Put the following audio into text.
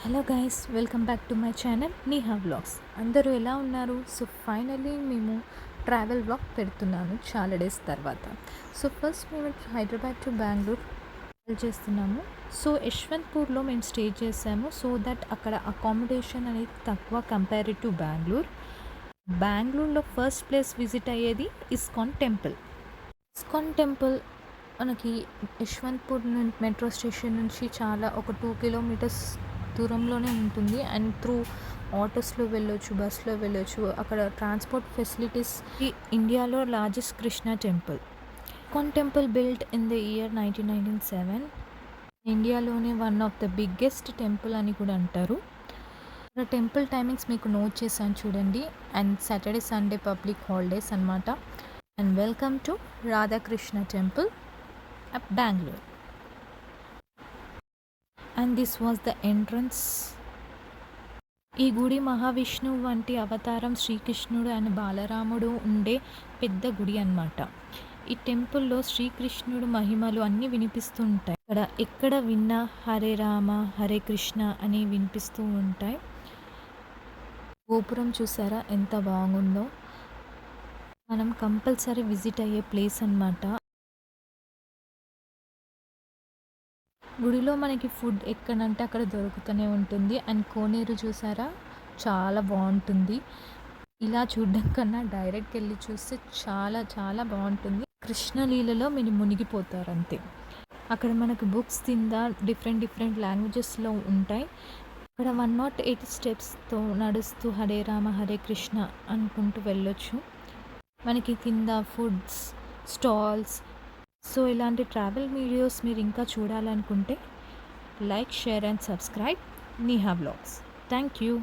Hello guys, welcome back to my channel Neha vlogs. అందరూ ఎలా ఉన్నారు? సో ఫైనలీ మేము ట్రావెల్ వ్లాగ్ పెడుతున్నాను చాలా డేస్ తర్వాత. సో ఫస్ట్ మేము హైదరాబాద్ టు బెంగళూరు ట్రావెల్ చేస్తున్నాము. సో యశ్వంత్పూర్లో మేము స్టే చేసాము. సో దట్ అక్కడ అకామిడేషన్ అనేది తక్కువ కంపేర్ టు బెంగళూరు. బెంగళూరులో ఫస్ట్ ప్లేస్ విజిట్ అయ్యేది ఇస్కాన్ టెంపుల్. ఇస్కాన్ టెంపుల్ మనకి యశ్వంత్పూర్ మెట్రో స్టేషన్ నుంచి చాలా ఒక 2 కిలోమీటర్స్ దూరంలోనే ఉంటుంది. అండ్ త్రూ ఆటోస్లో వెళ్ళొచ్చు, బస్లో వెళ్ళొచ్చు. అక్కడ ట్రాన్స్పోర్ట్ ఫెసిలిటీస్. ఈ ఇండియాలో largest Krishna temple. ISKCON temple built in the year 1997. ఇండియాలోనే one of the biggest temple అని కూడా అంటారు. టెంపుల్ టైమింగ్స్ మీకు నోట్ చేశాను చూడండి. And Saturday Sunday public holidays అనమాట. And welcome to Radhakrishna temple at Bangalore. And this was the entrance. ఈ గుడి మహావిష్ణువు వంటి అవతారం శ్రీకృష్ణుడు అండ్ బాలరాముడు ఉండే పెద్ద గుడి అన్నమాట. ఈ టెంపుల్లో శ్రీకృష్ణుడు మహిమలు అన్నీ వినిపిస్తూ ఉంటాయి. ఎక్కడ విన్నా హరే రామ హరే కృష్ణ అని వినిపిస్తూ ఉంటాయి. గోపురం చూసారా ఎంత బాగుందో. మనం కంపల్సరీ విజిట్ అయ్యే ప్లేస్ అన్నమాట. గుడిలో మనకి ఫుడ్ ఎక్కడంటే అక్కడ దొరుకుతూనే ఉంటుంది. అండ్ కోనేరు చూసారా చాలా బాగుంటుంది. ఇలా చూడడం కన్నా డైరెక్ట్గా వెళ్ళి చూస్తే చాలా చాలా బాగుంటుంది. కృష్ణలీలలో మీరు మునిగిపోతారు అంతే. అక్కడ మనకు బుక్స్ కింద డిఫరెంట్ లాంగ్వేజెస్లో ఉంటాయి. అక్కడ 108 స్టెప్స్తో నడుస్తూ హరే రామ హరే కృష్ణ అనుకుంటూ వెళ్ళొచ్చు. మనకి కింద ఫుడ్స్ స్టాల్స్. సో ఇలాంటి ట్రావెల్ వీడియోస్ మీరు ఇంకా చూడాలనుకుంటే like, share and subscribe Neha vlogs. Thank you.